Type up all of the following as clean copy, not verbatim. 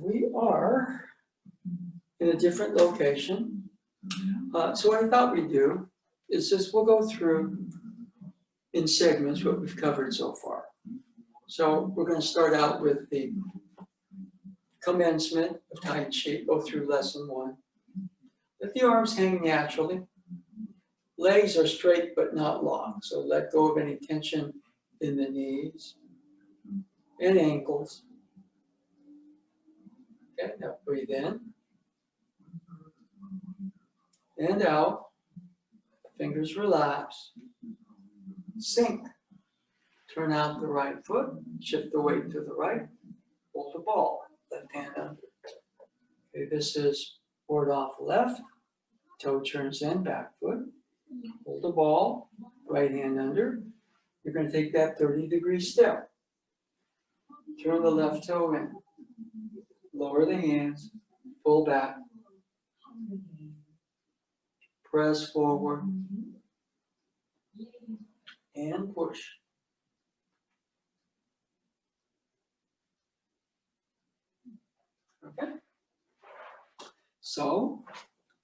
we are in a different location. So what I thought we'd do is just we'll go through in segments what we've covered so far. So we're going to start out with the commencement of Tai Chi, go through lesson 1. Let the arms hang naturally. Legs are straight but not locked, so let go of any tension in the knees and ankles. Okay, now breathe in and out. Fingers relax. Sink. Turn out the right foot. Shift the weight to the right. Hold the ball. Left hand under. Okay, this is forward off left. Toe turns in, back foot. Hold the ball. Right hand under. You're going to take that 30-degree step. Turn the left toe in. Lower the hands. Pull back. Press forward. And push. Okay. So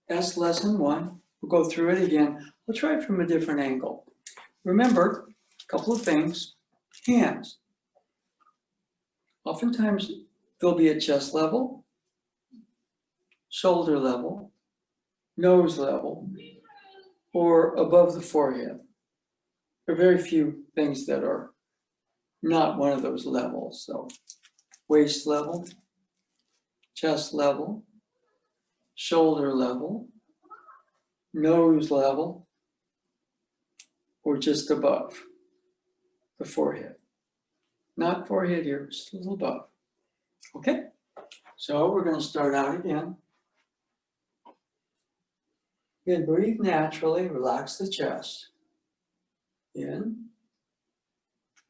that's lesson 1. We'll go through it again. We'll try it from a different angle. Remember, a couple of things. Hands. Oftentimes, they'll be at chest level, shoulder level, nose level, or above the forehead. There are very few things that are not one of those levels. So waist level, chest level, shoulder level, nose level, or just above the forehead. Not forehead here, just a little above. Okay, so we're going to start out again. Again, breathe naturally, relax the chest. In,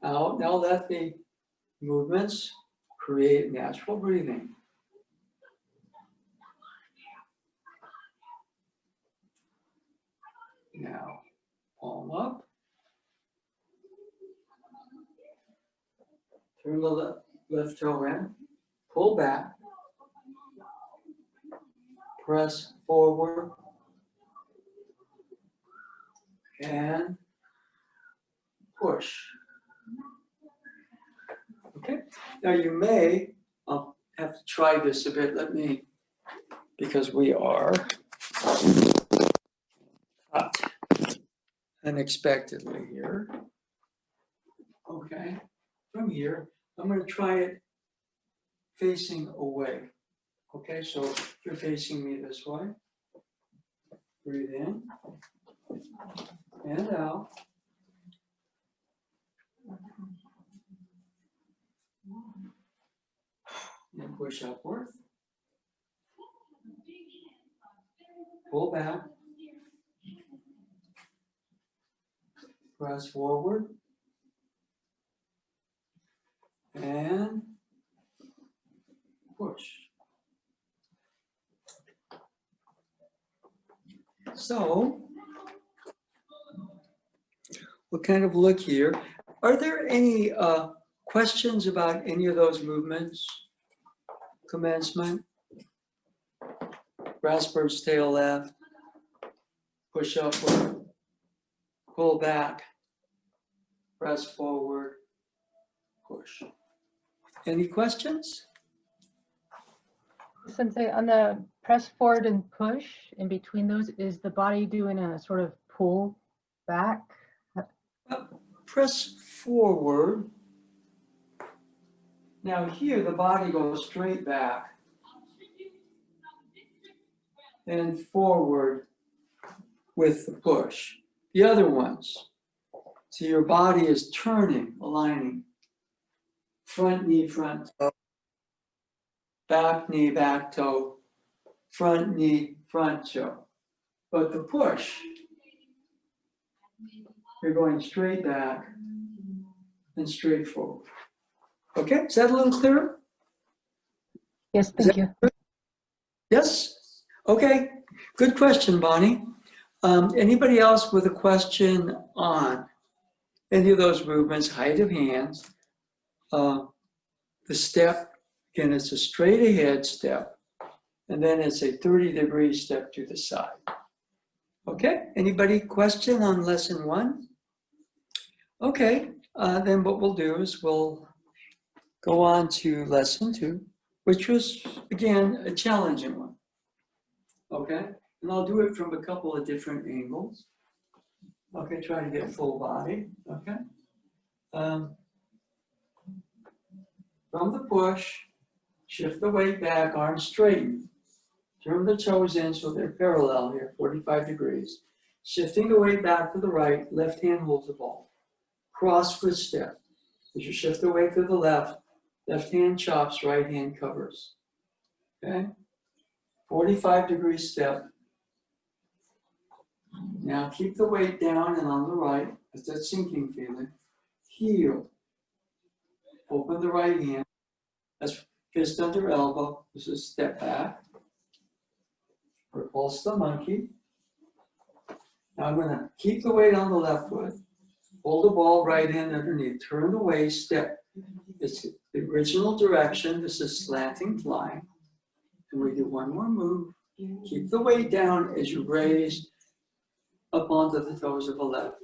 out. Now let the movements create natural breathing. Now, palm up. Turn the left toe in. Pull back. Press forward. And push. Okay. Now you may have to try this a bit. Let me, because we are cut unexpectedly here. Okay. From here, I'm going to try it facing away. Okay. So if you're facing me this way, breathe in and out. And push upward. Pull back. Press forward. And push. So, we'll kind of look here. Are there any questions about any of those movements? Commencement, grass bird's tail left, push upward, pull back, press forward, push. Any questions? Sensei, on the press forward and push, in between those, is the body doing a sort of pull back? Press forward. Now here, the body goes straight back and forward with the push. The other ones, so your body is turning, aligning. Front knee, front toe. Back knee, back toe. Front knee, front toe. But the push, you're going straight back and straight forward. Okay, is that a little clearer? Yes, thank you. Yes? Okay, good question, Bonnie. Anybody else with a question on any of those movements, height of hands, the step Again, it's a straight ahead step, and then it's a 30-degree step to the side. Okay, anybody question on lesson 1? Okay, then what we'll do is we'll go on to lesson 2, which was, again, a challenging one. Okay, and I'll do it from a couple of different angles. Okay, try to get full body, okay? From the push, shift the weight back, arms straighten. Turn the toes in so they're parallel here, 45 degrees. Shifting the weight back to the right, left hand holds the ball. Cross foot step. As you shift the weight to the left, left hand chops, right hand covers. Okay? 45-degree step. Now keep the weight down and on the right. It's that sinking feeling. Heel. Open the right hand. That's fist under elbow. This is step back. Repulse the monkey. Now I'm going to keep the weight on the left foot. Hold the ball right hand underneath. Turn the way, step. It's the original direction. This is slanting flying. And we do one more move. Keep the weight down as you raise up onto the toes of the left.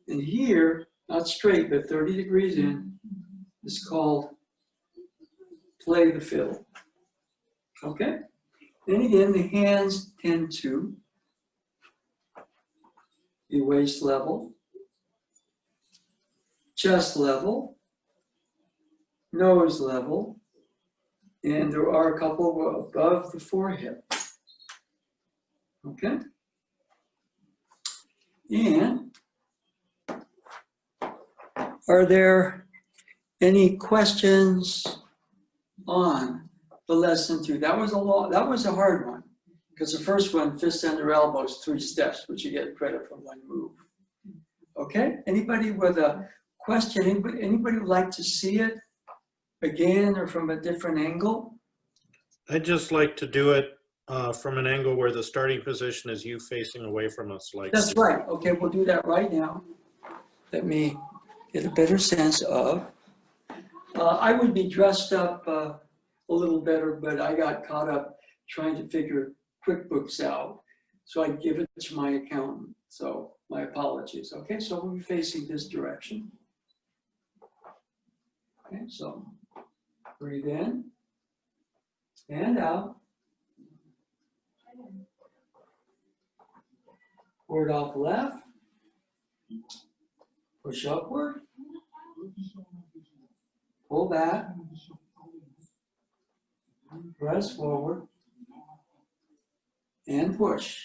And here, not straight, but 30 degrees in, is called play the fiddle. Okay? Then again, the hands tend to be waist level, chest level, nose level, and there are a couple above the forehead. Okay? And are there any questions on the lesson 2? That was a hard one, because the first one, fist under elbows, 3 steps, but you get credit for 1 move. Okay? Anybody with a question? Anybody would like to see it again or from a different angle? I'd just like to do it from an angle where the starting position is you facing away from us. Like That's right. Okay, we'll do that right now. Let me get a better sense of. I would be dressed up a little better, but I got caught up trying to figure QuickBooks out. So I give it to my accountant. So my apologies. Okay, so we'll be facing this direction. Okay, so breathe in and out. Forward off left. Push upward. Pull back. Press forward. And push.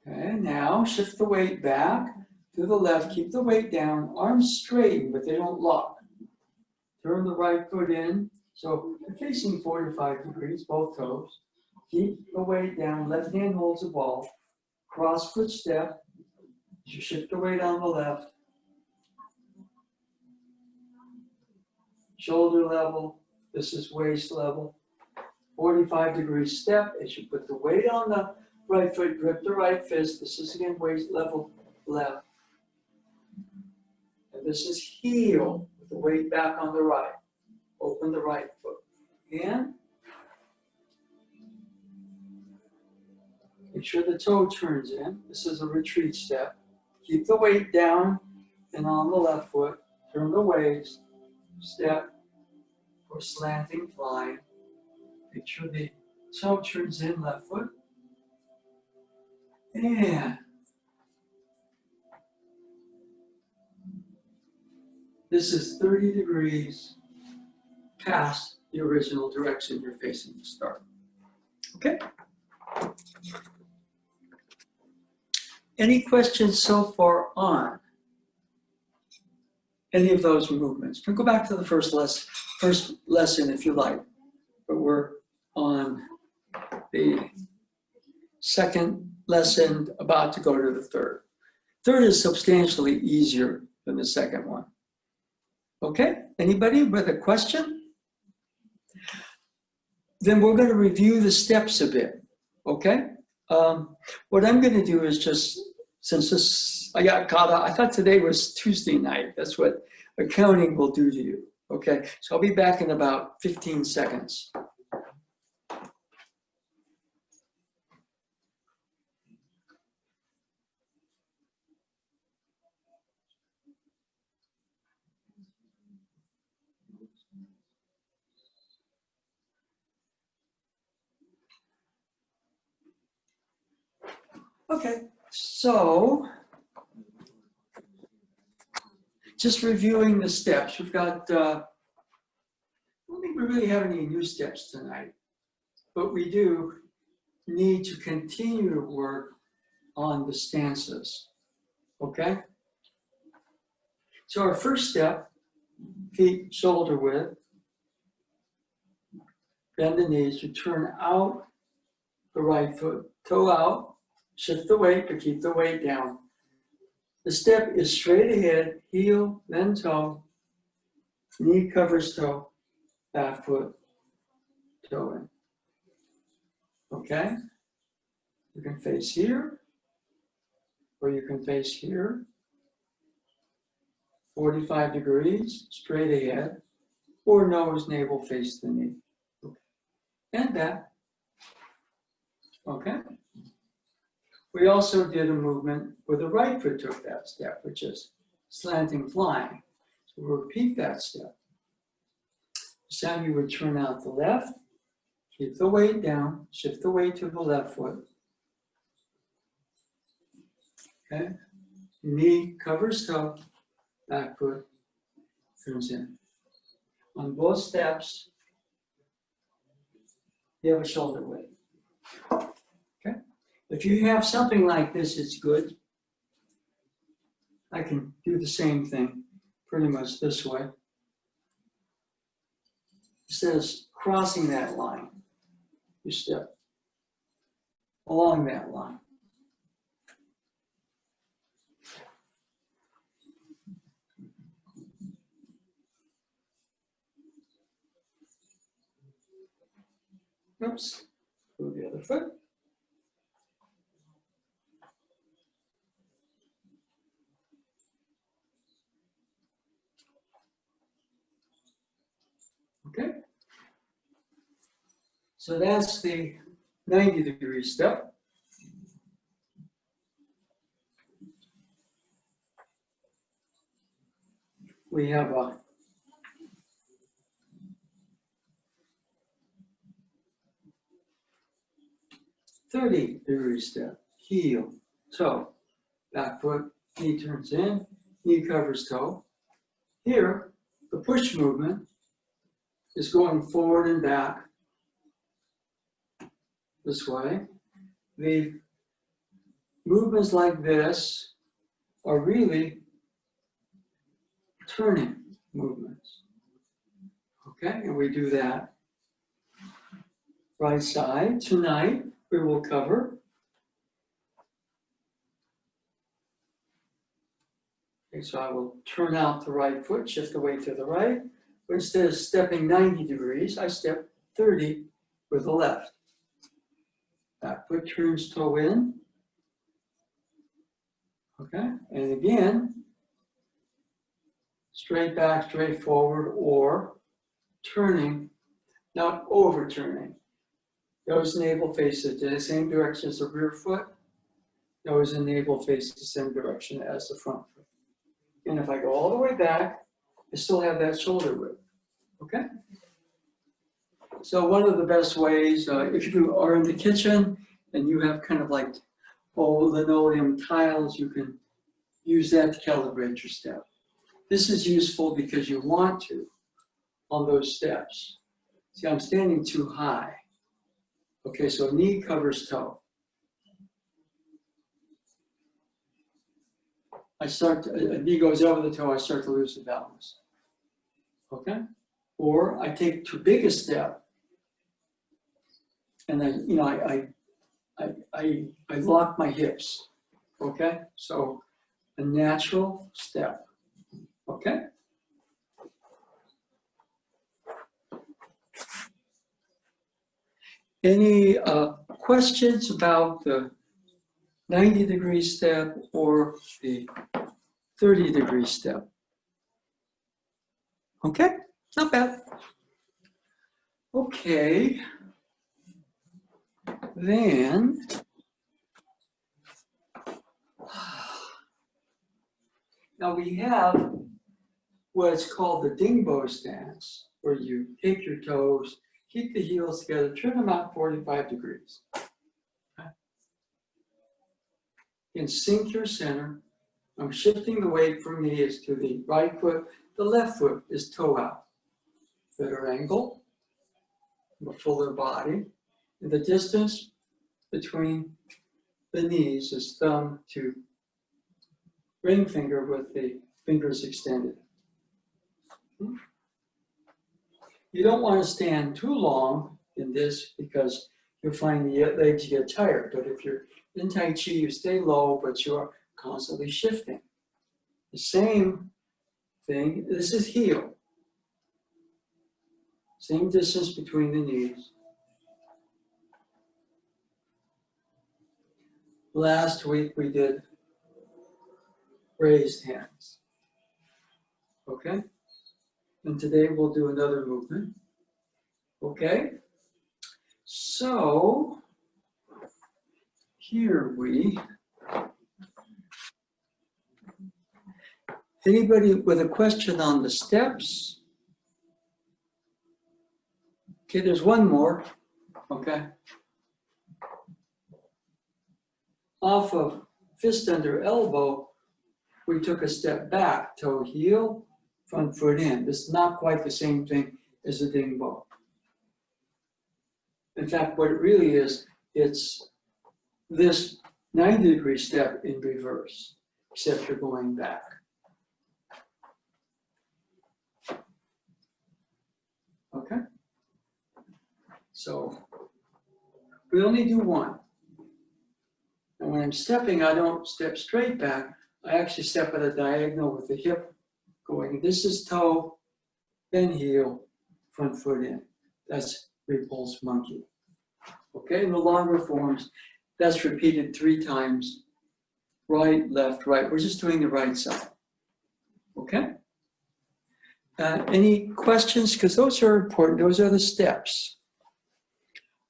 Okay, now shift the weight back to the left. Keep the weight down. Arms straighten, but they don't lock. Turn the right foot in. So you're facing 45 degrees, both toes. Keep the weight down. Left hand holds the ball. Cross foot step. You shift the weight on the left. Shoulder level. This is waist level. 45-degree step. As you put the weight on the right foot, grip the right fist. This is again waist level left. And this is heel with the weight back on the right. Open the right foot. And make sure the toe turns in. This is a retreat step. Keep the weight down and on the left foot. Turn the waist. Step or slanting flying. Make sure the toe turns in left foot. And this is 30 degrees past the original direction you're facing to start. Okay? Any questions so far on any of those movements? We'll go back to the first lesson if you like, but we're on the second lesson, about to go to the third. Third is substantially easier than the second one. Okay, anybody with a question? Then we're going to review the steps a bit, okay? What I'm going to do is just, since I got caught up, I thought today was Tuesday night. That's what accounting will do to you. Okay, so I'll be back in about 15 seconds. Okay, so just reviewing the steps. We've got, I don't think we really have any new steps tonight, but we do need to continue to work on the stances, okay? So our first step, feet shoulder width, bend the knees, you turn out the right foot, toe out, shift the weight, but keep the weight down. The step is straight ahead, heel, then toe, knee covers toe, back foot, toe in. Okay? You can face here, or you can face here. 45 degrees, straight ahead, or nose, navel, face the knee. And back. Okay? We also did a movement where the right foot took that step, which is slanting flying. So we'll repeat that step. This time you would turn out the left, keep the weight down, shift the weight to the left foot. Okay? Knee covers toe, back foot turns in. On both steps, you have a shoulder weight. Okay? If you have something like this, it's good. I can do the same thing pretty much this way. Instead of crossing that line, you step along that line. Oops, move the other foot. Okay. So that's the 90-degree step. We have a .30-degree step. Heel, toe, back foot, knee turns in, knee covers toe. Here, the push movement is going forward and back this way. The movements like this are really turning movements. Okay, and we do that. Right side, tonight we will cover. Okay, so I will turn out the right foot, shift the weight to the right. But instead of stepping 90 degrees, I step 30 with the left. Back foot turns toe in. Okay, and again, straight back, straight forward, or turning, not overturning. Nose, navel faces the same direction as the rear foot. Nose and navel face the same direction as the front foot. And if I go all the way back, I still have that shoulder width. Okay? So one of the best ways, if you are in the kitchen and you have kind of like linoleum tiles, you can use that to calibrate your step. This is useful because you want to on those steps. See, I'm standing too high. Okay, so knee covers toe. Knee goes over the toe, I start to lose the balance. Okay? Or I take too big a step and then, I lock my hips. Okay? So a natural step. Okay? Any questions about the 90-degree step or the 30-degree step? Okay, not bad. Okay. Then, now we have what's called the dingbo stance, where you take your toes, keep the heels together, turn them out 45 degrees. Okay. And sink your center. I'm shifting the weight for me is to the right foot. The left foot is toe out. Better angle, a fuller body. And the distance between the knees is thumb to ring finger with the fingers extended. You don't want to stand too long in this because you'll find the legs get tired. But if you're in Tai Chi, you stay low, but you are constantly shifting. The same thing, this is heel. Same distance between the knees. Last week we did raised hands. Okay? And today we'll do another movement. Okay? So, here we. Anybody with a question on the steps? Okay, there's one more. Okay. Off of fist under elbow, we took a step back, toe heel, front foot in. This is not quite the same thing as a dingbo. In fact, what it really is, it's this 90-degree step in reverse, except you're going back. Okay? So, we only do one. And when I'm stepping, I don't step straight back. I actually step at a diagonal with the hip going. This is toe, then heel, front foot in. That's repulse monkey. Okay, in the longer forms, that's repeated 3 times. Right, left, right. We're just doing the right side. Okay? Any questions? Because those are important. Those are the steps.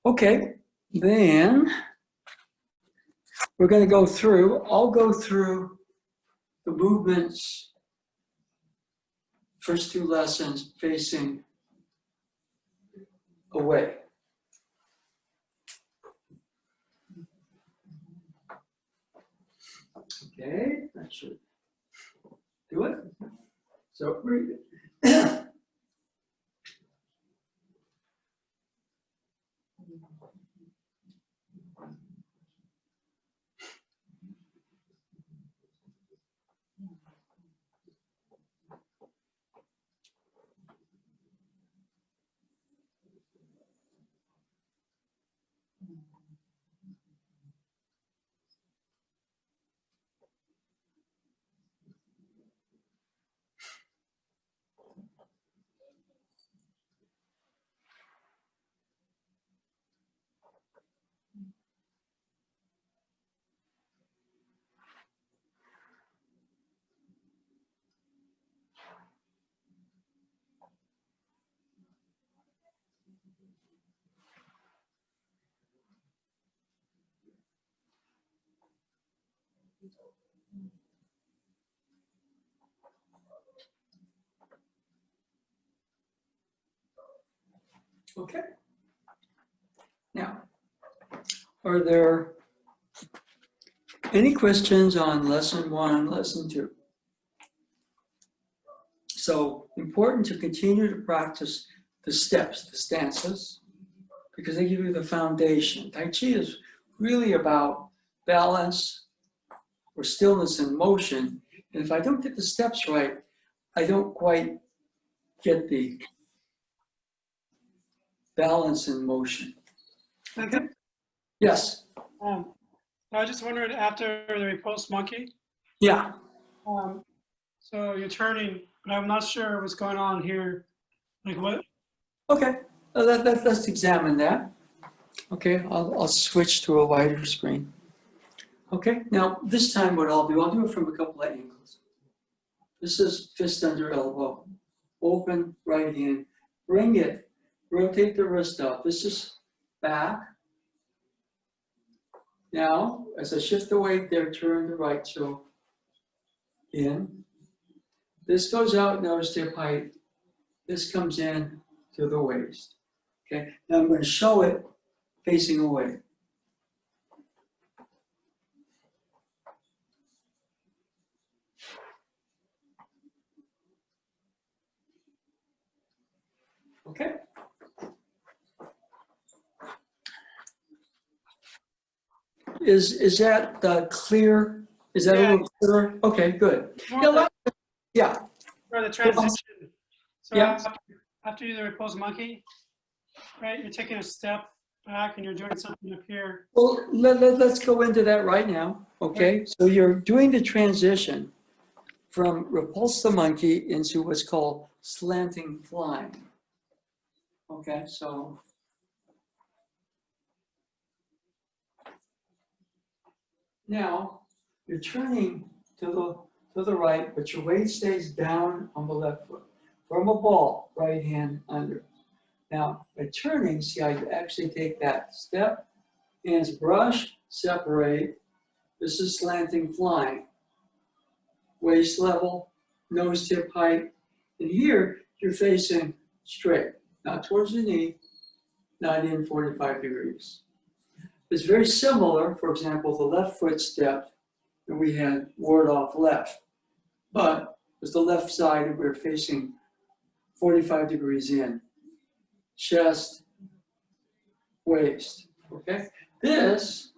Okay, then we're going to go through. I'll go through the movements, first 2 lessons facing away. Okay, that should do it. So read it. Okay. Now, are there any questions on lesson 1, lesson 2? So important to continue to practice the steps, the stances, because they give you the foundation. Tai Chi is really about balance or stillness and motion. And if I don't get the steps right, I don't quite get the balance and motion. Okay. Yes. I was just wondering, after the repulse monkey, Yeah. so you're turning, but I'm not sure what's going on here. Like what? Okay. Let's examine that. Okay. I'll switch to a wider screen. Okay. Now, this time what I'll do it from a couple of angles. This is fist under elbow. open right hand, bring it, rotate the wrist up. This is back. Now, as I shift the weight there, turn the right toe in. This goes out nose to hip height. This comes in to the waist. Okay, now I'm going to show it facing away. Okay. Is that clear? Is that a Yeah. little clearer? Okay, good. Yeah, For the transition. So Yeah. after you do the repose monkey, right, you're taking a step back and you're doing something up here. well, let's go into that right now, okay? So you're doing the transition from repulse the monkey into what's called slanting flying. Okay, so now you're turning to the right, but your weight stays down on the left foot. From a ball, right hand under. Now, by turning, see, I actually take that step, hands brush, separate. This is slanting flying. Waist level, nose tip height. And here, you're facing straight, not towards the knee, not in 45 degrees. It's very similar, for example, the left foot step that we had ward off left. But it was the left side and we're facing 45 degrees in. Chest, waist, okay? This,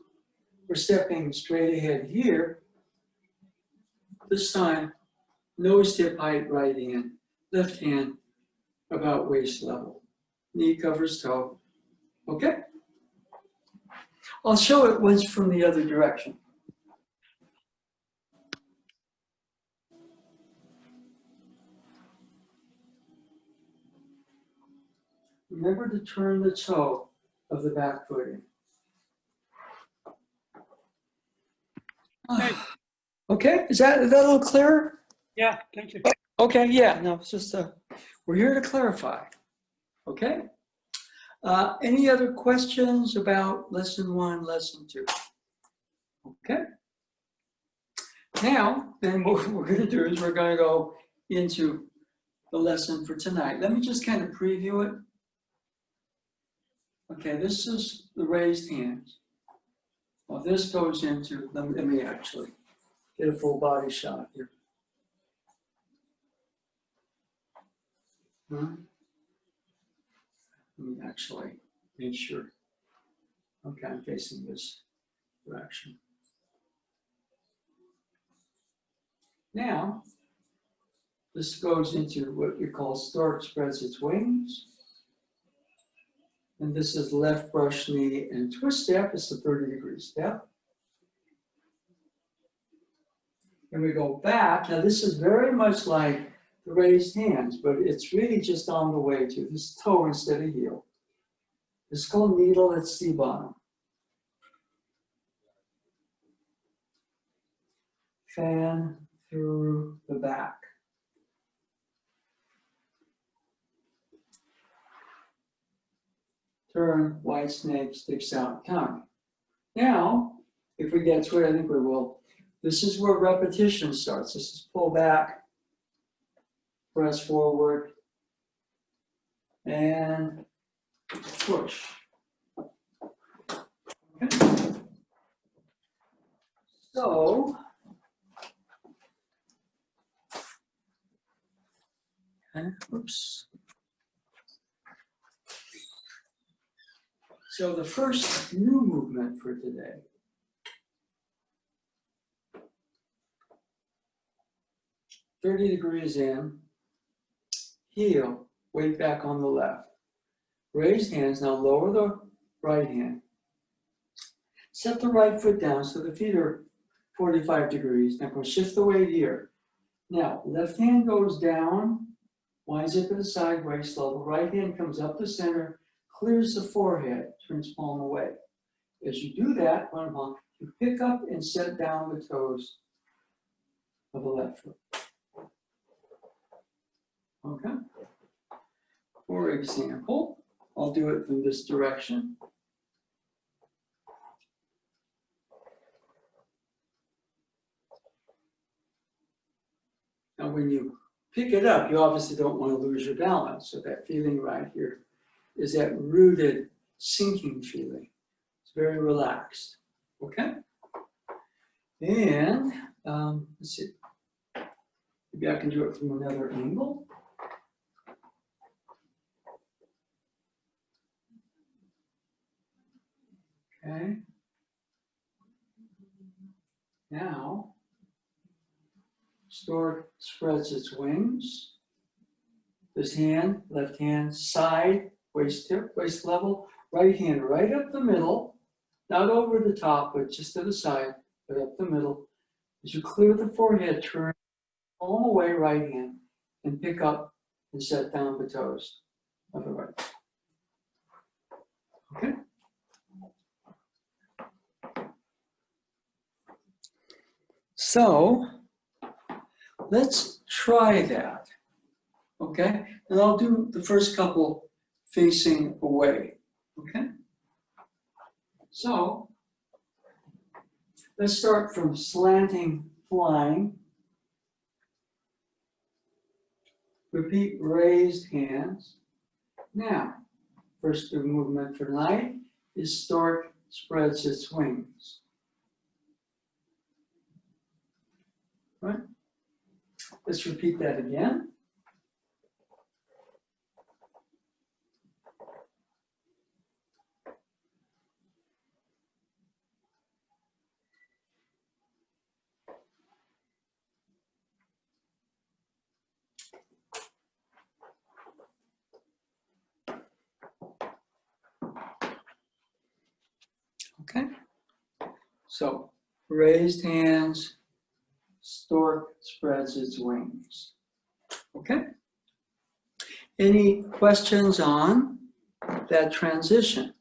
we're stepping straight ahead here. This time, nose tip height right hand, left hand about waist level. Knee covers toe, okay? I'll show it once from the other direction. Remember to turn the toe of the back foot in. Okay. Okay, is that a little clearer? Yeah, thank you. Okay, yeah, no, it's just, we're here to clarify, okay? Any other questions about lesson 1, lesson 2? Okay. Now, then what we're gonna do is we're gonna go into the lesson for tonight. Let me just kind of preview it. Okay, this is the raised hands. Well, this goes into, let me actually get a full body shot here. Let me actually make sure. Okay, I'm facing this direction. Now, this goes into what we call Stork spreads its wings. And this is left brush knee and twist step. It's a 30-degree step. And we go back. Now this is very much like the raised hands, but it's really just on the way to this toe instead of heel. It's called needle at C bottom. Fan through the back. Turn, white snake sticks out tongue. Now, if we get to it, I think we will. This is where repetition starts. This is pull back, press forward, and push. Okay. So, oops. So the first new movement for today. "30 degrees in, heel, weight back on the left. Raised hands, now lower the right hand. Set the right foot down so the feet are 45 degrees. Now go shift the weight here. Now, left hand goes down, winds up at the side waist level. Right hand comes up the center, clears the forehead, turns palm away. As you do that, you pick up and set down the toes of the left foot. Okay? For example, I'll do it from this direction. Now, when you pick it up, you obviously don't want to lose your balance. So that feeling right here is that rooted, sinking feeling. It's very relaxed, okay? And let's see, maybe I can do it from another angle. Okay. Now, Stork spreads its wings. This hand, left hand, side, waist tip, waist level. Right hand right up the middle, not over the top, but just to the side, but up the middle. As you clear the forehead, turn all the way right hand and pick up and set down the toes of the right. Okay? So, let's try that, okay? And I'll do the first couple facing away, okay? So, let's start from slanting flying. Repeat raised hands. Now, first movement for tonight is Stork spreads its wings. Right? Let's repeat that again. Okay, so raised hands, Stork spreads its wings. Okay, any questions on that transition?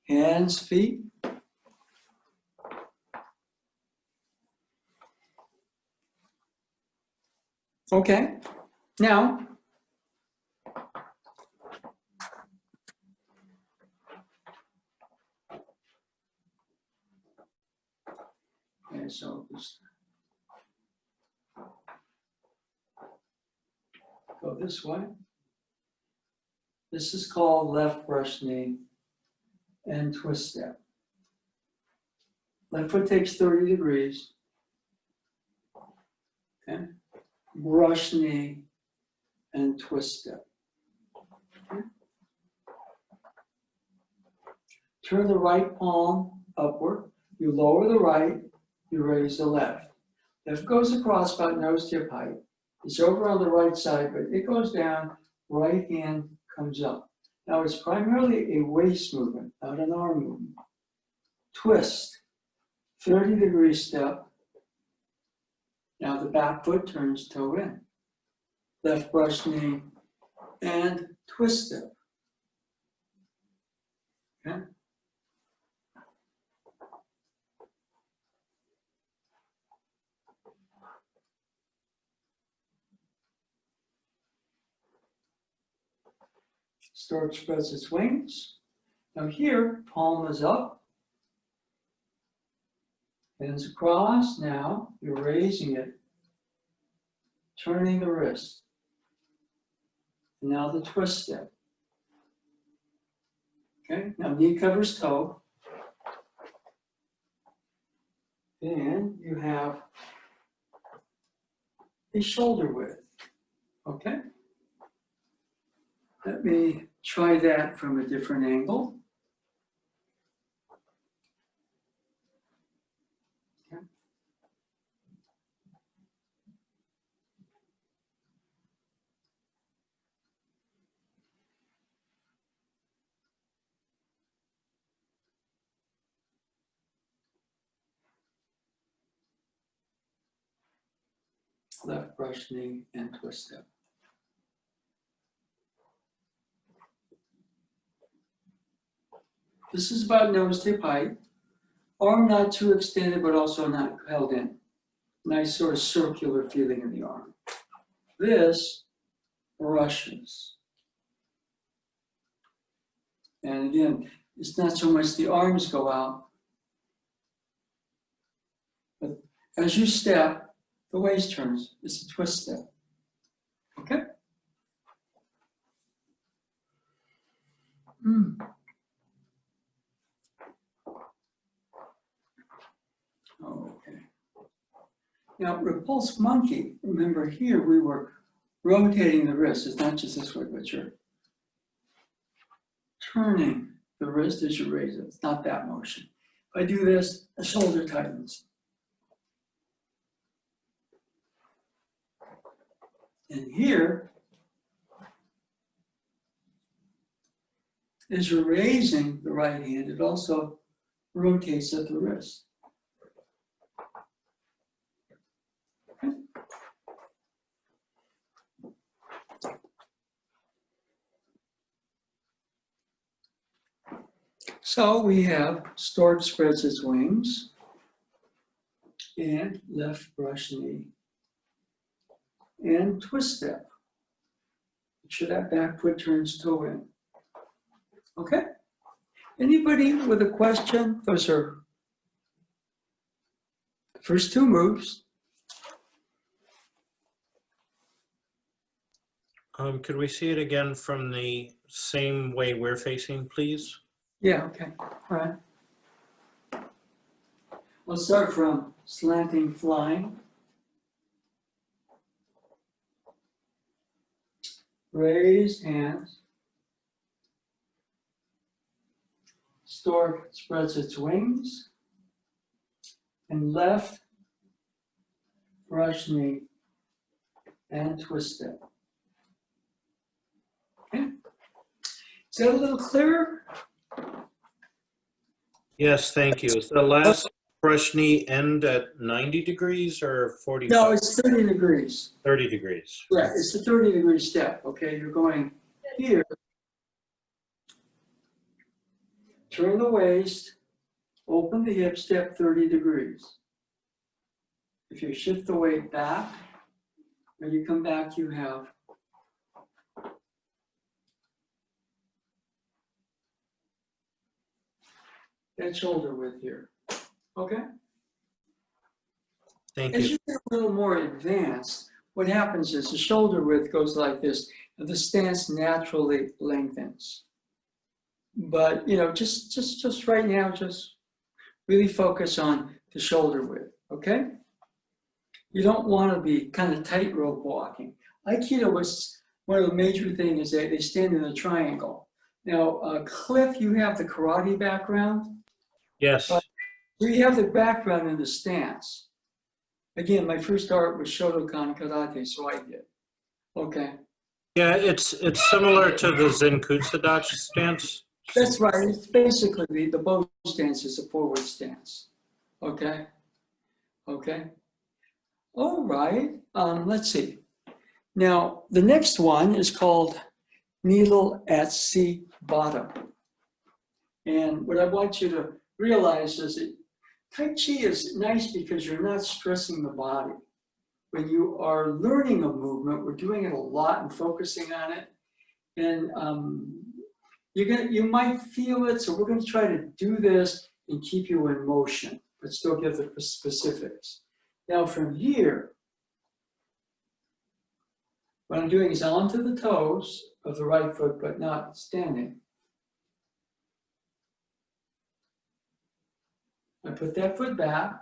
Hands, feet. Okay, now, okay, so just go this way. This is called left brush knee and twist step. Left foot takes 30 degrees. Okay, brush knee and twist step. Okay. Turn the right palm upward. You lower the right, you raise the left. Left goes across about nose to hip height. It's over on the right side, but it goes down, right hand comes up. Now it's primarily a waist movement, not an arm movement. Twist, 30-degree step. Now the back foot turns toe in. Left brush knee and twist step. Okay. Stork spreads its wings. Now here, palm is up. Hands across. Now you're raising it, turning the wrist. And now the twist step. Okay, now knee covers toe. And you have a shoulder width. Okay? Let me try that from a different angle. Okay. Left brush knee and twist step. This is about nose to hip height. Arm not too extended, but also not held in. Nice sort of circular feeling in the arm. This brushes. And again, it's not so much the arms go out, but as you step, the waist turns. It's a twist step. Okay? Okay. Now, repulse monkey, remember here we were rotating the wrist. It's not just this way, but you're turning the wrist as you raise it. It's not that motion. If I do this, the shoulder tightens. And here, as you're raising the right hand, it also rotates at the wrist. Okay. So we have Stork spreads its wings and left brush knee and twist step. Make sure that back foot turns toe in. Okay? Anybody with a question? Those are the first two moves. Could we see it again from the same way we're facing, please? Yeah, okay, all right. We'll start from slanting flying. Raise hands. Stork spreads its wings. And left brush knee and twist step. Okay. Is that a little clearer? Yes, thank you. Is the last brush knee end at 90 degrees or 45? No, it's 30 degrees. 30 degrees. Yeah, it's a 30-degree step, okay? You're going here. Turn the waist, open the hip, step 30 degrees. If you shift the weight back, when you come back, you have that shoulder width here, okay? Thank As you. you get a little more advanced, what happens is the shoulder width goes like this, and the stance naturally lengthens. But you know, just right now, just really focus on the shoulder width, okay? You don't want to be kind of tightrope walking. Aikido was one of the major things is that they stand in a triangle. Now, Cliff, you have the karate background. Yes. You have the background in the stance. Again, my first art was Shotokan karate, so I did. Okay. Yeah, it's similar to the Zenkutsudachi stance. That's right. It's basically the bow stance is a forward stance. Okay. Okay. All right. Let's see. Now, the next one is called needle at sea bottom. And what I want you to realize is that Tai Chi is nice because you're not stressing the body. When you are learning a movement, we're doing it a lot and focusing on it. And you might feel it, so we're going to try to do this and keep you in motion, but still give the specifics. Now from here, what I'm doing is onto the toes of the right foot, but not standing. I put that foot back.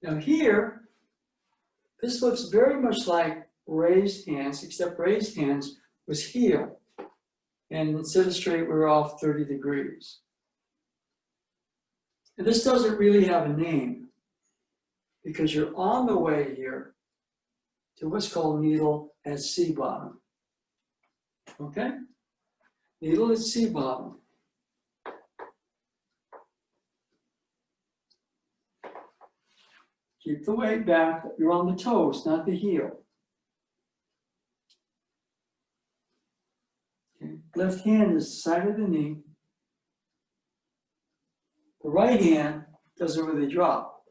Now here, this looks very much like raised hands, except raised hands was heel. And instead of straight, we're off 30 degrees. And this doesn't really have a name because you're on the way here to what's called needle at sea bottom. Okay? Needle at sea bottom. Keep the weight back. You're on the toes, not the heel. Okay. Left hand is the side of the knee. The right hand doesn't really drop.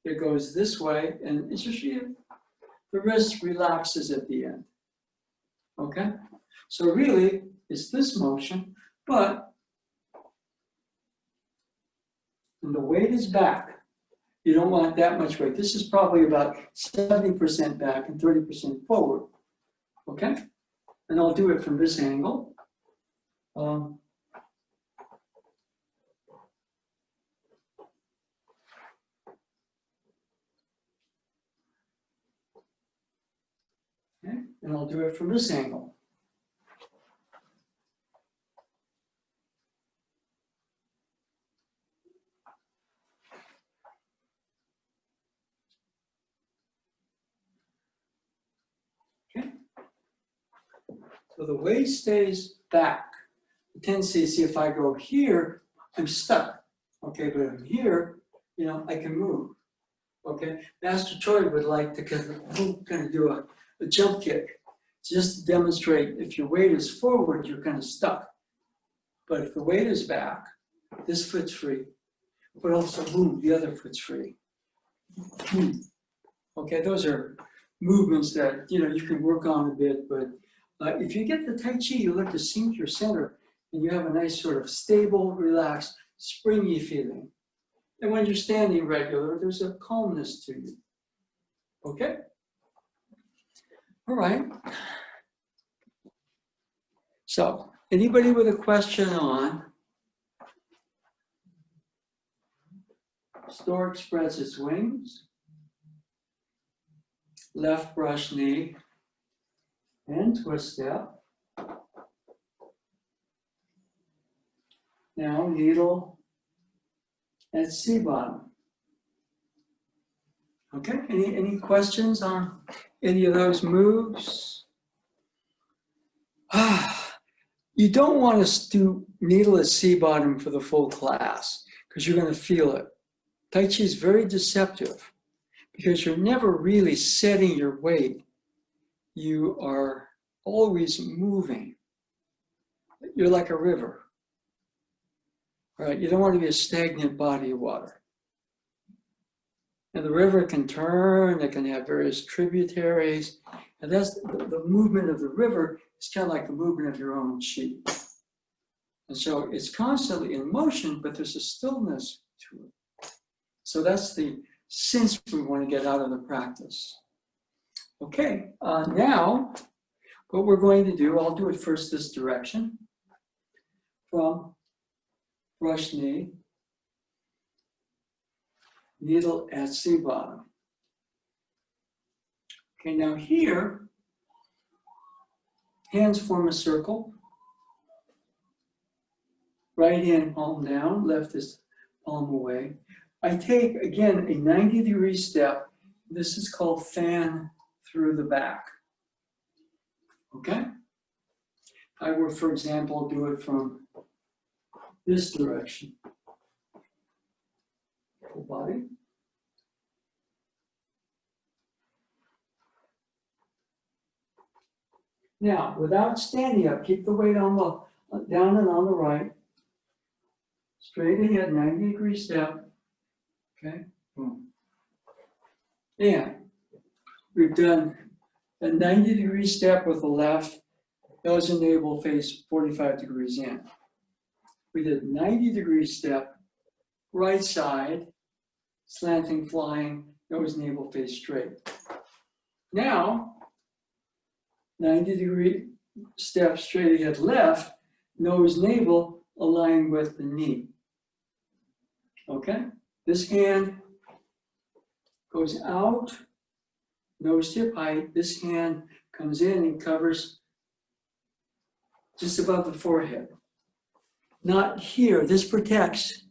It goes this way, and it's just the wrist relaxes at the end. Okay? So really, it's this motion, but when the weight is back, you don't want that much weight. This is probably about 70% back and 30% forward. Okay? And I'll do it from this angle. Okay, and I'll do it from this angle. Okay. So the weight stays back. The tendency is, see, if I go here, I'm stuck. Okay, but I'm here, you know, I can move. Okay, Master Choi would like to kind of do a jump kick, just to demonstrate if your weight is forward, you're kind of stuck. But if the weight is back, this foot's free, but also boom, the other foot's free. Boom. Okay, those are movements that, you know, you can work on a bit, but if you get the Tai Chi, you look to sink your center, and you have a nice sort of stable, relaxed, springy feeling. And when you're standing regular, there's a calmness to you. Okay? All right. So, anybody with a question on Stork spreads its wings, left brush knee, and twist step. Now needle at C bottom. Okay, any questions on any of those moves? You don't want to do needle at C bottom for the full class because you're going to feel it. Tai Chi is very deceptive because you're never really setting your weight. You are always moving. You're like a river. All right, you don't want to be a stagnant body of water. And the river can turn, it can have various tributaries, and that's the movement of the river is kind of like the movement of your own chi. And so it's constantly in motion, but there's a stillness to it. So that's the sense we want to get out of the practice. Okay, now what we're going to do, I'll do it first this direction, from brush knee, needle at C bottom. Okay, now here, hands form a circle. Right hand palm down, left is palm away. I take, again, a 90-degree step. This is called fan through the back. Okay? I will, for example, do it from this direction. Full body. Now, without standing up, keep the weight on the down and on the right. Straight ahead, 90-degree step. Okay, boom. And we've done a 90-degree step with the left, nose and navel face 45 degrees in. We did 90-degree step, right side, slanting, flying, nose, navel, face straight. Now, 90-degree step straight ahead left, nose, navel, align with the knee. Okay? This hand goes out, nose to hip height. This hand comes in and covers just above the forehead. Not here. This protects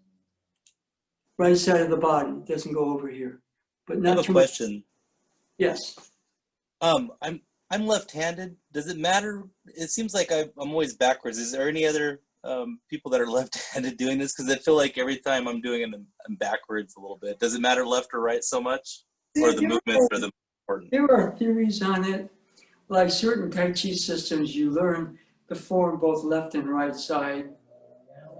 right side of the body. It doesn't go over here. But not I have a question. Yes. I'm left-handed. Does it matter? It seems like I'm always backwards. Is there any other people that are left-handed doing this? Because I feel like every time I'm doing it, I'm backwards a little bit. Does it matter left or right so much? Or the movements are the important? There are theories on it. Like certain Tai Chi systems, you learn to form both left and right side.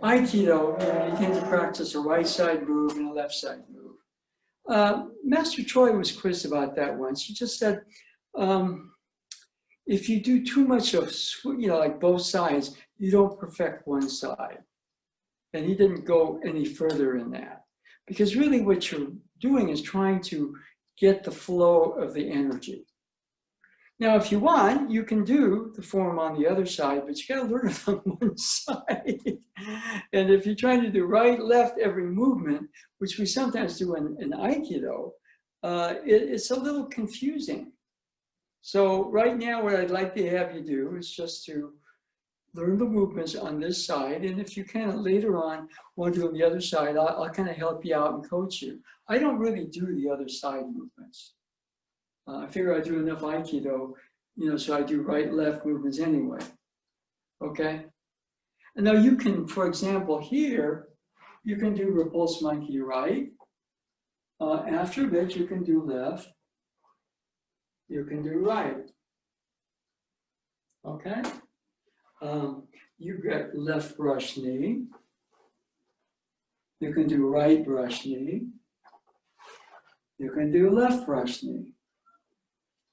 Aikido, you tend to practice a right side move and a left side move. Master Choi was quizzed about that once. He just said, if you do too much of, like both sides, you don't perfect one side. And he didn't go any further in that. Because really what you're doing is trying to get the flow of the energy. Now, if you want, you can do the form on the other side, but you got to learn it on one side. And if you're trying to do right, left, every movement, which we sometimes do in Aikido, it's a little confusing. So right now, what I'd like to have you do is just to learn the movements on this side. And if you kind of later on want to do on the other side, I'll kind of help you out and coach you. I don't really do the other side movements. I figure I do enough Aikido, so I do right, left movements anyway. Okay? And now you can, for example, here, you can do repulse monkey right. After that, you can do left. You can do right. Okay? You got left brush knee. You can do right brush knee. You can do left brush knee.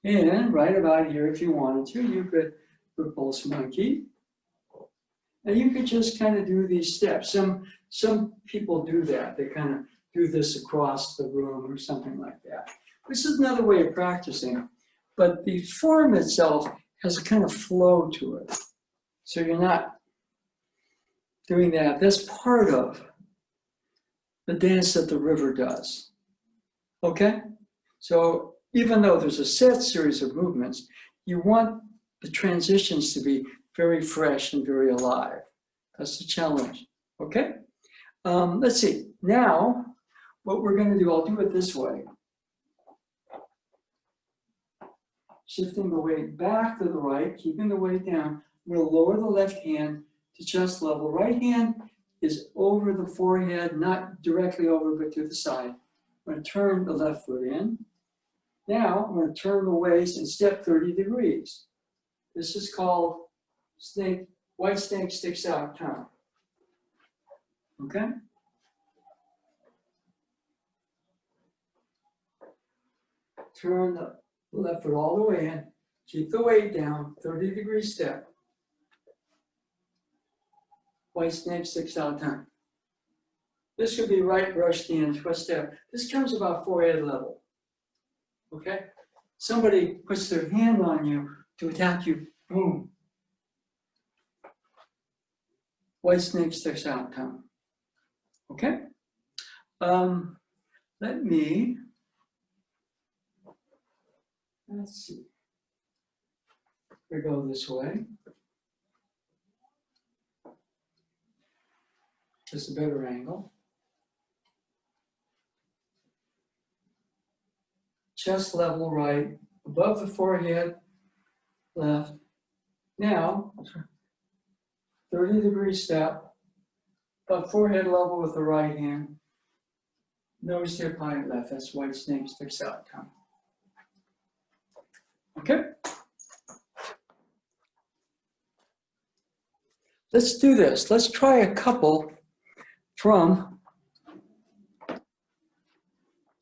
And right about here, if you wanted to, you could repulse monkey. And you could just kind of do these steps. Some people do that. They kind of do this across the room or something like that. This is another way of practicing. But the form itself has a kind of flow to it. So you're not doing that. That's part of the dance that the river does. Okay? So even though there's a set series of movements, you want the transitions to be very fresh and very alive. That's the challenge. Okay? Let's see. Now, what we're going to do, I'll do it this way. Shifting the weight back to the right, keeping the weight down. I'm going to lower the left hand to chest level. Right hand is over the forehead, not directly over, but to the side. I'm going to turn the left foot in. Now, I'm going to turn the waist and step 30 degrees. This is called snake, white snake sticks out tongue. Okay? Turn the left foot all the way in. Keep the weight down, 30-degree step. White snake sticks out tongue. This could be right brush knee and twist step. This comes about forehead level. Okay? Somebody puts their hand on you to attack you. Boom. White snake sticks out tongue. Okay? Let's see. We go this way. Just a better angle. Chest level right, above the forehead, left. Now, 30-degree step, about forehead level with the right hand. Nose hip high left, that's white snake sticks out tongue. Okay? Let's do this. Let's try a couple from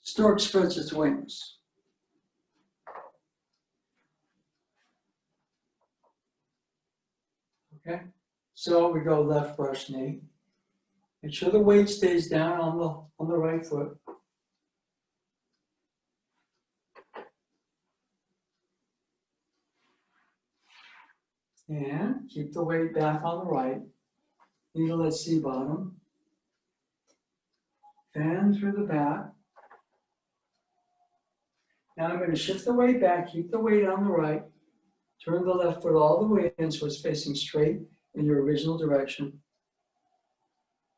Stork Spreads Its Wings. Okay? So we go left brush knee. Make sure the weight stays down on the right foot. And keep the weight back on the right. Needle at C bottom. Fan through the back. Now I'm going to shift the weight back, keep the weight on the right. Turn the left foot all the way in so it's facing straight in your original direction.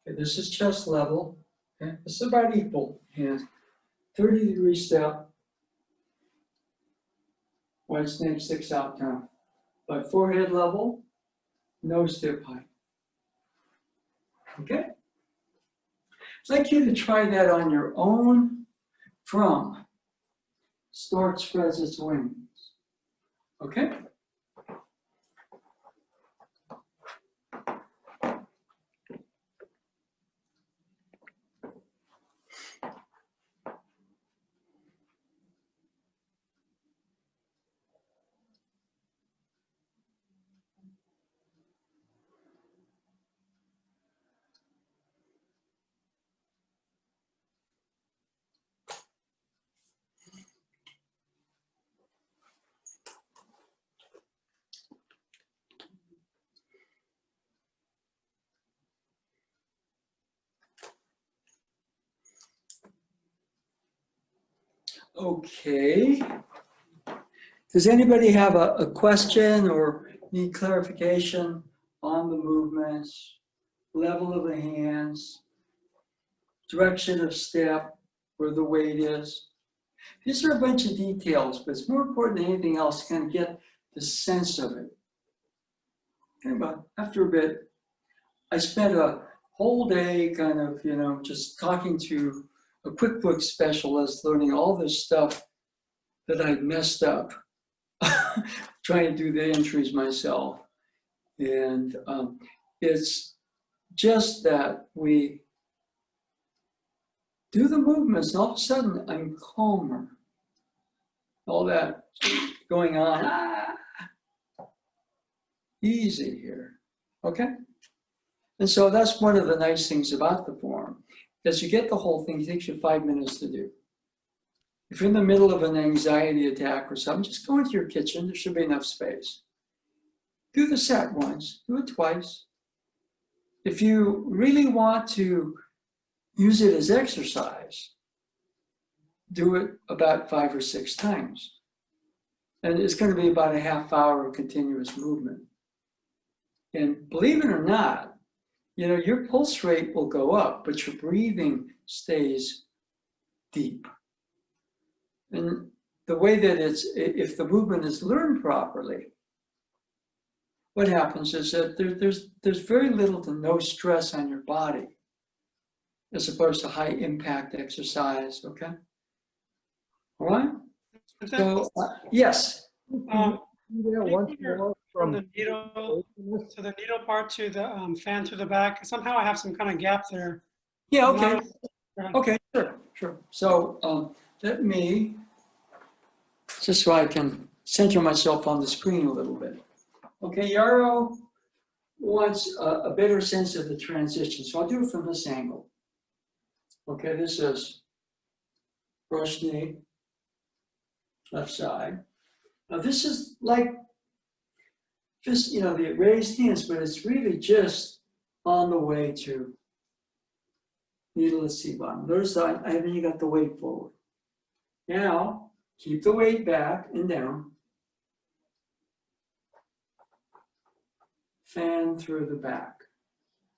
Okay, this is chest level. Okay, this is about equal hands. 30-degree step. White snake sticks out tongue. By forehead level, nose hip height. Okay? I'd like you to try that on your own from Stork Spreads Its Wings. Okay? Okay. Does anybody have a question or need clarification on the movements, level of the hands, direction of step, where the weight is? These are a bunch of details, but it's more important than anything else to kind of get the sense of it. Okay, but after a bit, I spent a whole day kind of, just talking to a QuickBooks specialist, learning all this stuff that I'd messed up, trying to do the entries myself. And it's just that we do the movements, and all of a sudden I'm calmer. All that going on, easy here, okay? And so that's one of the nice things about the form. As you get the whole thing, it takes you 5 minutes to do. If you're in the middle of an anxiety attack or something, just go into your kitchen, there should be enough space. Do the set once, do it twice. If you really want to use it as exercise, do it about 5 or 6 times. And it's going to be about a half hour of continuous movement. And believe it or not, your pulse rate will go up, but your breathing stays deep. And the way that if the movement is learned properly, what happens is that there's very little to no stress on your body, as opposed to high impact exercise, okay? All right? So, yes. Once more from the needle to the needle part to the fan to the back. Somehow I have some kind of gap there. Yeah, okay. Okay, sure. So let me, just so I can center myself on the screen a little bit. Okay, Yarrow wants a better sense of the transition. So I'll do it from this angle. Okay, this is brush knee, left side. Now this is like just, the raised hands, but it's really just on the way to needle to C-bottom. Notice I haven't even got the weight forward. Now, keep the weight back and down. Fan through the back.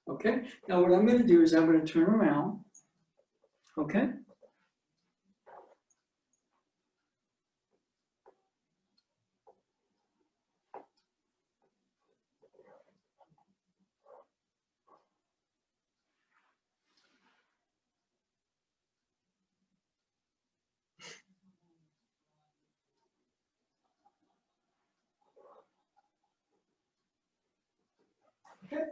Okay? Now what I'm going to do is I'm going to turn around. Okay? Okay.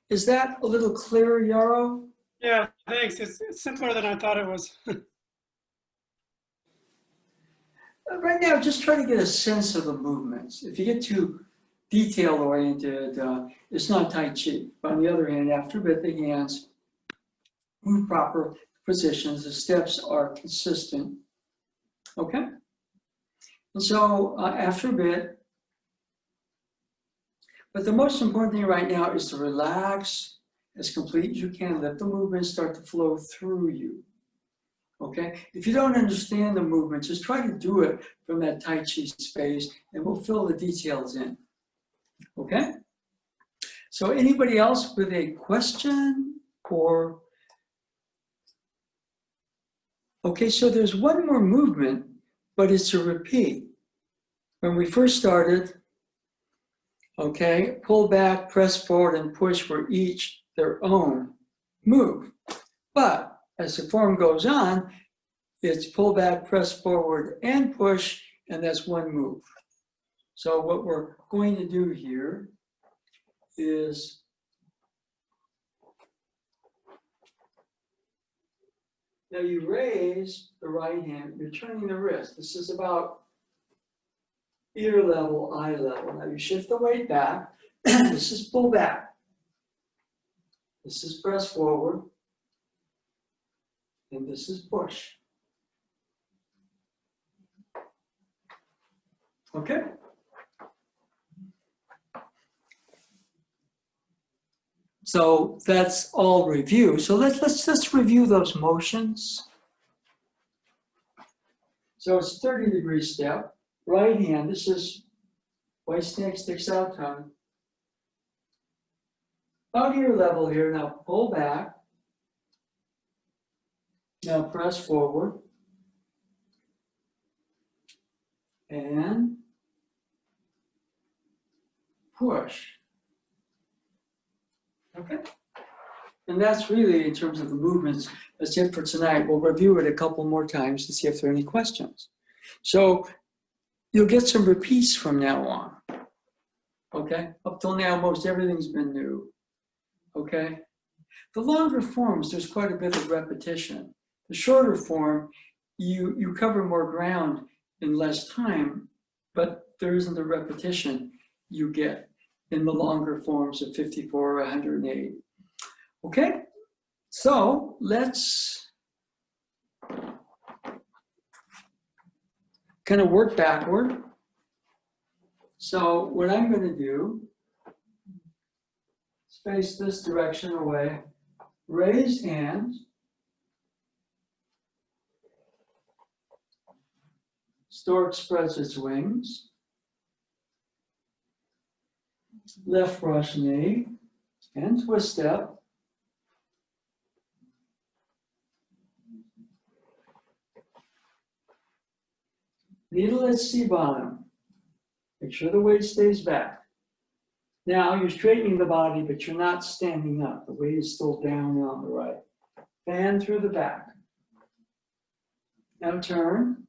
Is that a little clearer, Yarrow? Yeah, thanks. It's simpler than I thought it was. Right now, just try to get a sense of the movements. If you get too detail-oriented, it's not Tai Chi. But on the other hand, after a bit, the hands move proper positions. The steps are consistent. Okay? And so after a bit, but the most important thing right now is to relax as complete as you can. Let the movements start to flow through you. Okay? If you don't understand the movement, just try to do it from that Tai Chi space and we'll fill the details in. Okay? So anybody else with a question or? Okay, so there's one more movement, but it's a repeat. When we first started, okay, pull back, press forward, and push were each their own move. But as the form goes on, it's pull back, press forward, and push, and that's one move. So what we're going to do here is now you raise the right hand, you're turning the wrist. This is about ear level, eye level. Now you shift the weight back. This is pull back. This is press forward. And this is push. Okay? So that's all review. So let's review those motions. So it's 30-degree step, right hand. This is white snake sticks out tongue. About your level here. Now pull back. Now press forward. And push. Okay. And that's really, in terms of the movements, that's it for tonight. We'll review it a couple more times to see if there are any questions. So you'll get some repeats from now on. Okay? Up till now, most everything's been new. Okay? The longer forms, there's quite a bit of repetition. The shorter form, you cover more ground in less time, but there isn't the repetition you get in the longer forms of 54 or 108. Okay, so let's kind of work backward. So what I'm going to do is face this direction away, raise hands, Stork spreads its wings, left brush knee, and twist step. Needle at C bottom. Make sure the weight stays back. Now you're straightening the body, but you're not standing up. The weight is still down on the right. Fan through the back. Now turn.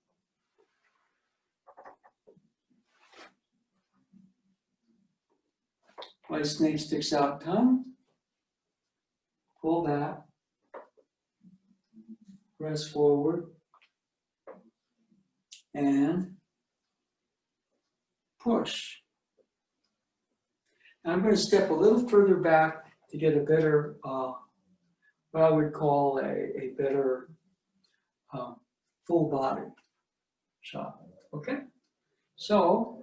White snake sticks out tongue. Pull back. Press forward. And push. Now I'm going to step a little further back to get a better, what I would call a better full body shot. Okay? So,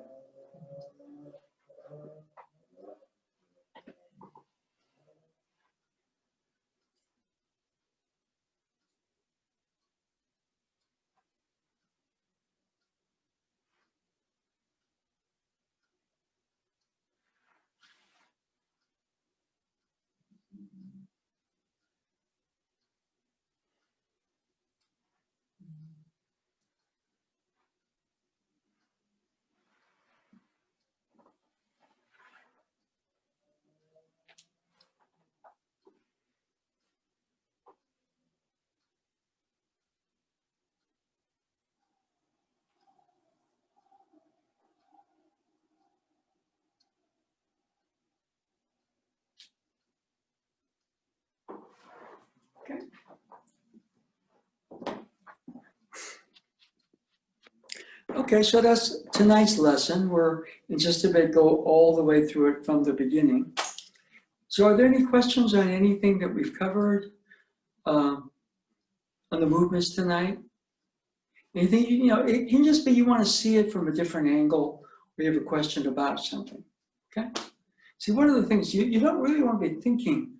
okay. Okay, so that's tonight's lesson. We're in just a bit go all the way through it from the beginning. So are there any questions on anything that we've covered on the movements tonight? Anything, it can just be you want to see it from a different angle or you have a question about something, okay? See, one of the things, you don't really want to be thinking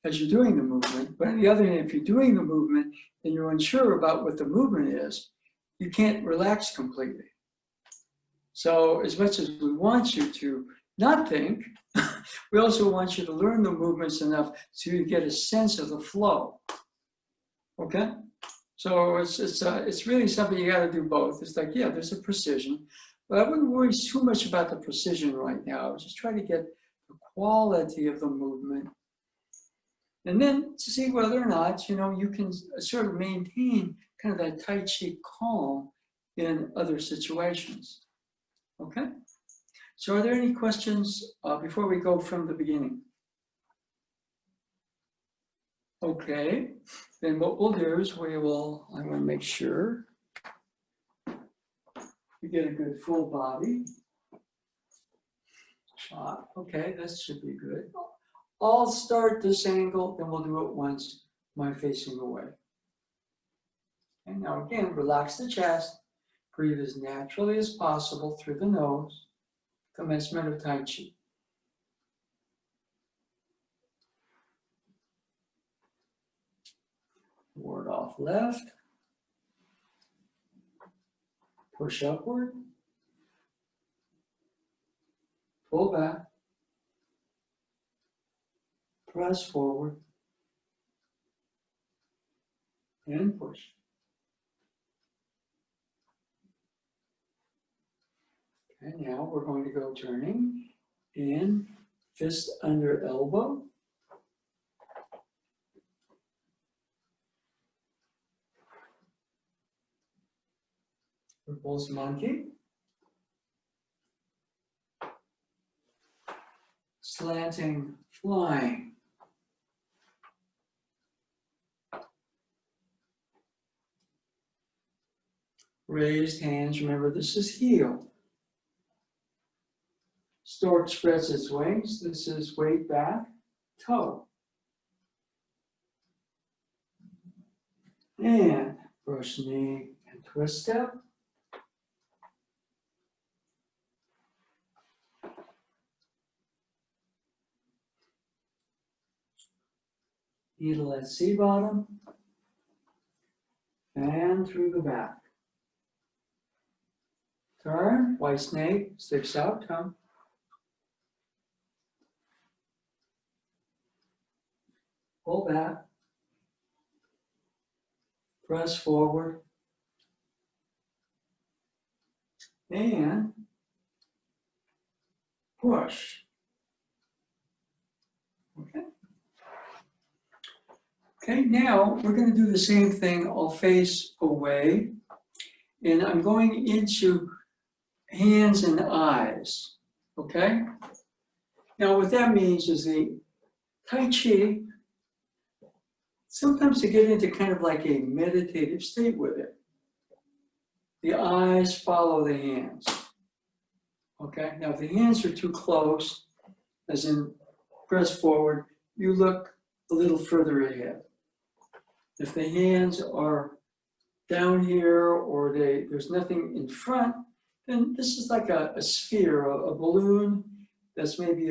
as you're doing the movement, but on the other hand, if you're doing the movement and you're unsure about what the movement is, you can't relax completely. So as much as we want you to not think, we also want you to learn the movements enough so you get a sense of the flow, okay? So it's really something you got to do both. It's like, yeah, there's a precision, but I wouldn't worry too much about the precision right now. I was just trying to get the quality of the movement. And then to see whether or not, you can sort of maintain kind of that Tai Chi calm in other situations. Okay? So are there any questions before we go from the beginning? Okay, then what we'll do is I want to make sure we get a good full body shot. Okay, that should be good. I'll start this angle, then we'll do it once, my facing away. And now again, relax the chest, breathe as naturally as possible through the nose, commencement of Tai Chi. off left. Push upward. Pull back. Press forward. And push. And now we're going to go turning in, fist under elbow. Repulse monkey. Slanting flying. Raised hands, remember this is heel. Stork spreads its wings, this is weight back, toe. And brush knee and twist step. Needle at C bottom. And through the back. Turn, white snake, sticks out, come. Pull back. Press forward. And push. Okay. Okay, now we're going to do the same thing. I'll face away. And I'm going into hands and eyes. Okay? Now what that means is the Tai Chi, sometimes you get into kind of like a meditative state with it. The eyes follow the hands. Okay? Now if the hands are too close, as in press forward, you look a little further ahead. If the hands are down here or there's nothing in front, then this is like a sphere, a balloon that's maybe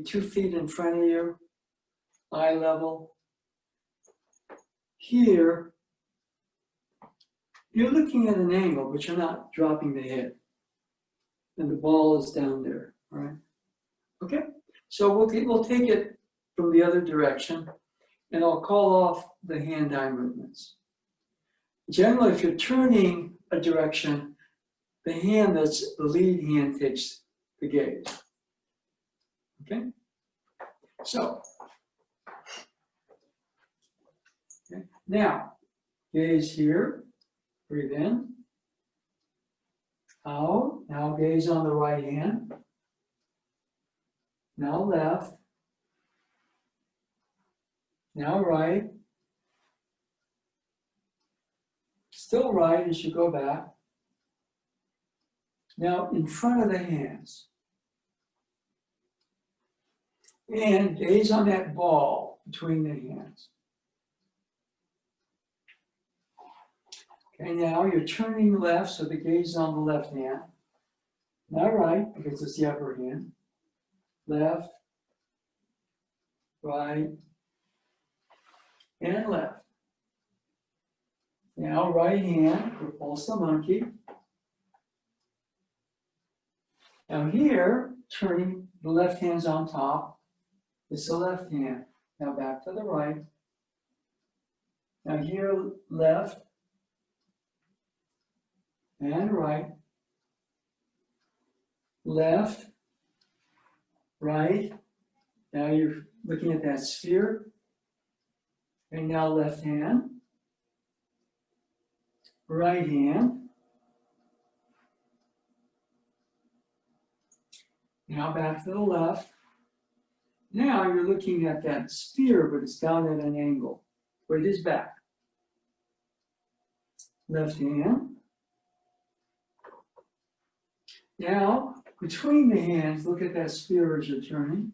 2 feet in front of you, eye level. Here, you're looking at an angle, but you're not dropping the head. And the ball is down there, all right? Okay, so we'll take it from the other direction, and I'll call off the hand-eye movements. Generally, if you're turning a direction, the hand that's the lead hand takes the gaze. Okay? So, okay. Now, gaze here, breathe in, out, now gaze on the right hand, now left, now right, still right as you go back. Now in front of the hands. And gaze on that ball between the hands. Okay, now you're turning left, so the gaze is on the left hand. Now right, because it's the upper hand. Left, right, and left. Now right hand, repulse the monkey. Now here, turning the left hand's on top. It's the left hand. Now back to the right. Now here, left and right. Left, right. Now you're looking at that sphere. And now left hand. Right hand. Now back to the left. Now you're looking at that sphere, but it's down at an angle. But it is back. Left hand. Now, between the hands, look at that sphere as you're turning.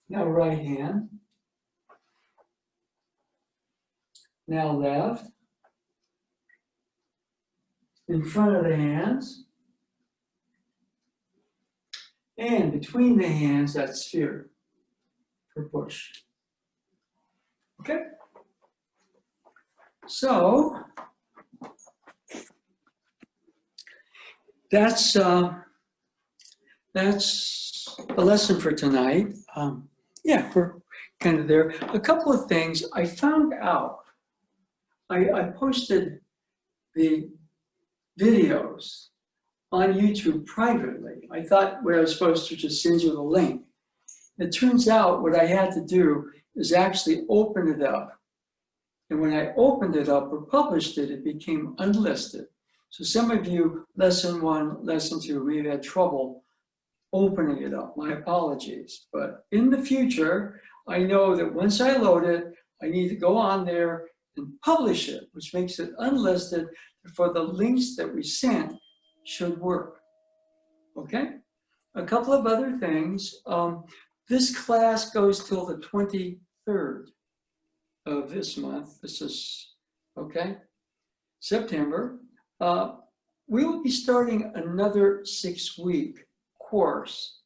Now right hand. Now left. In front of the hands. And between the hands, that sphere for push. Okay? So that's the lesson for tonight. Yeah, we're kind of there. A couple of things I found out. I posted the videos on YouTube privately. I thought I was supposed to just send you the link. It turns out what I had to do is actually open it up. And when I opened it up or published it, it became unlisted. So some of you, lesson 1, lesson 2, may have had trouble opening it up. My apologies. But in the future, I know that once I load it, I need to go on there and publish it, which makes it unlisted. For the links that we sent should work. Okay? A couple of other things. This class goes till the 23rd of this month. This is, okay, September. We will be starting another 6-week course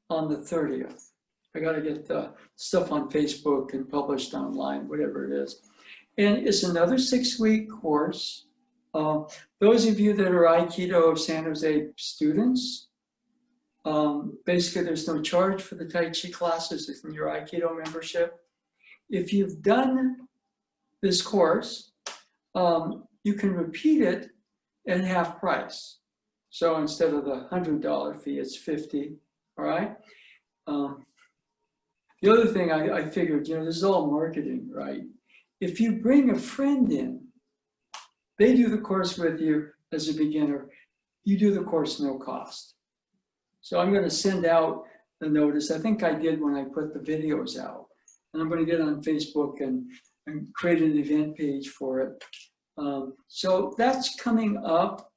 on the 30th. I got to get the stuff on Facebook and published online, whatever it is. And it's another 6-week course. Those of you that are Aikido of San Jose students, basically there's no charge for the Tai Chi classes in your Aikido membership. If you've done this course, you can repeat it at half price. So instead of the $100 fee, it's $50, all right? The other thing I figured, this is all marketing, right? If you bring a friend in, they do the course with you as a beginner, you do the course no cost. So I'm going to send out the notice. I think I did when I put the videos out. And I'm going to get on Facebook and create an event page for it. So that's coming up.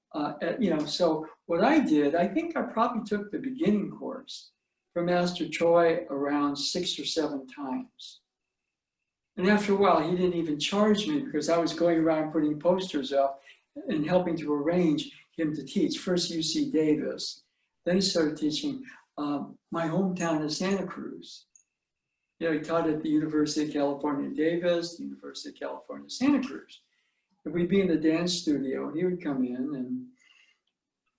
So what I did, I think I probably took the beginning course from Master Choi around 6 or 7 times. And after a while, he didn't even charge me because I was going around putting posters up and helping to arrange him to teach. First UC Davis, then he started teaching my hometown of Santa Cruz. He taught at the University of California, Davis, the University of California, Santa Cruz. And we'd be in the dance studio, and he would come in, and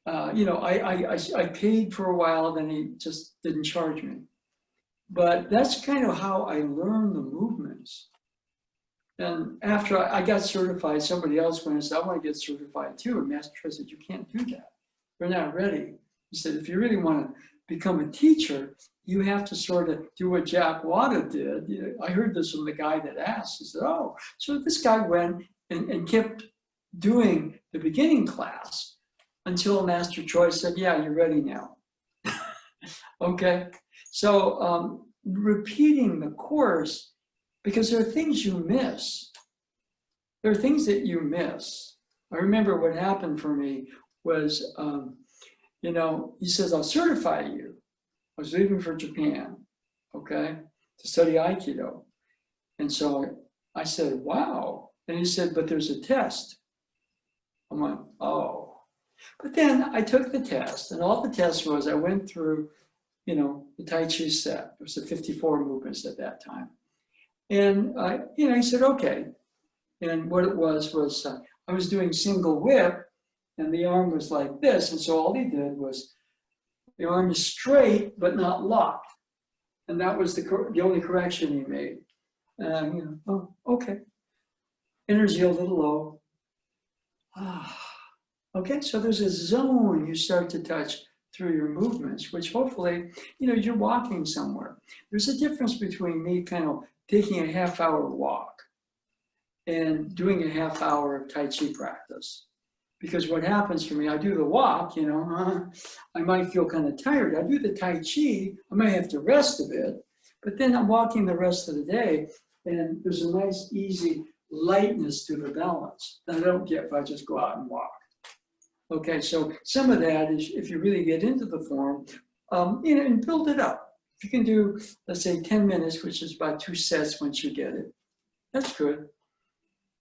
I paid for a while, then he just didn't charge me. But that's kind of how I learned the movements. And after I got certified, somebody else went and said, I want to get certified too. And Master Choi said, you can't do that. We're not ready. He said, if you really want to become a teacher, you have to sort of do what Jack Wada did. I heard this from the guy that asked. He said, oh, so this guy went and kept doing the beginning class until Master Choi said, yeah, you're ready now. Okay, so repeating the course, because there are things you miss. There are things that you miss. I remember what happened for me was, he says, I'll certify you. I was leaving for Japan, okay, to study Aikido. And so I said, wow. And he said, but there's a test. I'm like, oh. But then I took the test, and all the test was I went through, the Tai Chi set. It was the 54 movements at that time. And, he said, okay. And what it was I was doing single whip, and the arm was like this. And so all he did was the arm is straight, but not locked. And that was the only correction he made. Oh, okay. Energy a little low. Okay, so there's a zone you start to touch through your movements, which hopefully, you're walking somewhere. There's a difference between me kind of taking a half-hour walk and doing a half-hour of Tai Chi practice. Because what happens for me, I do the walk, I might feel kind of tired. I do the Tai Chi, I might have to rest a bit, but then I'm walking the rest of the day, and there's a nice, easy lightness to the balance that I don't get if I just go out and walk. Okay, so some of that is if you really get into the form, and build it up. If you can do, let's say 10 minutes, which is about 2 sets once you get it, that's good.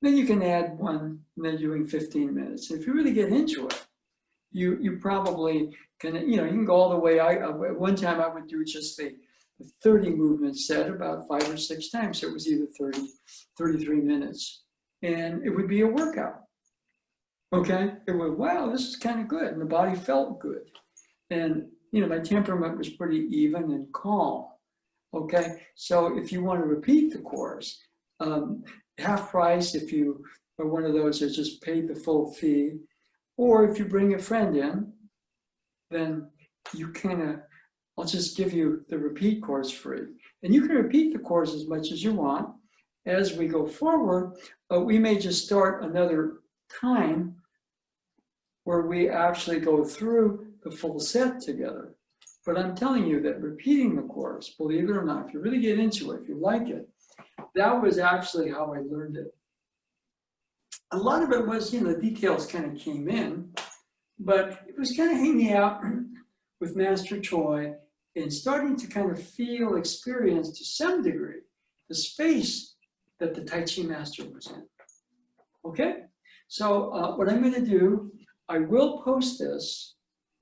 Then you can add one, and then doing 15 minutes. If you really get into it, you probably can, you can go all the way. At one time I would do just the 30 movement set about 5 or 6 times. So it was either 30, 33 minutes. and it would be a workout. Okay, it would, wow, this is kind of good, and the body felt good. And, you know, my temperament was pretty even and calm. Okay, so if you want to repeat the course, half price if you are one of those that just paid the full fee, or if you bring a friend in, then you can, I'll just give you the repeat course free. And you can repeat the course as much as you want. As we go forward, we may just start another time where we actually go through the full set together. But I'm telling you that repeating the course, believe it or not, if you really get into it, if you like it, that was actually how I learned it. A lot of it was, you know, the details kind of came in, but it was kind of hanging out with Master Choi and starting to kind of feel, experience to some degree, the space that the Tai Chi master was in. Okay? So what I'm going to do, I will post this,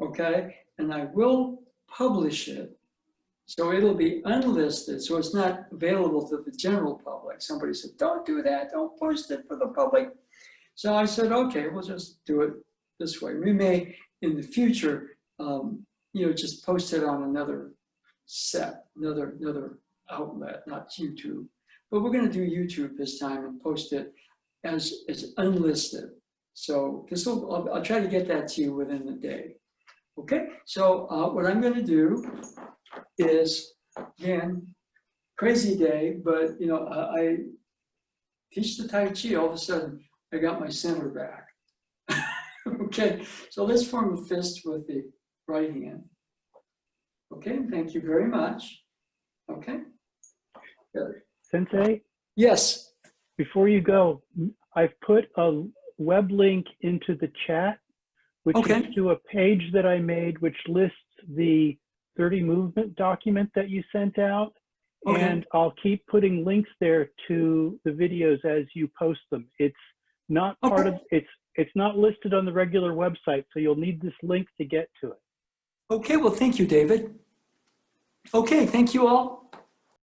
okay? And I will publish it. So it'll be unlisted, so it's not available to the general public. Somebody said, don't do that, don't post it for the public. So I said, okay, we'll just do it this way. We may, in the future, you know, just post it on another set, another outlet, not YouTube. But we're going to do YouTube this time and post it as unlisted. So this will, I'll try to get that to you within the day. Okay, so what I'm going to do is, again, crazy day, but you know, I teach the Tai Chi, all of a sudden I got my center back. Okay, so let's form a fist with the right hand. Okay, thank you very much. Okay. Good. Sensei, Yes. before you go, I've put a web link into the chat, which Okay. is to a page that I made, which lists the 30 movement document that you sent out. Okay. And I'll keep putting links there to the videos as you post them. It's not part of, it's not listed on the regular website, so you'll need this link to get to it. Okay, well, thank you, David. Okay, thank you all.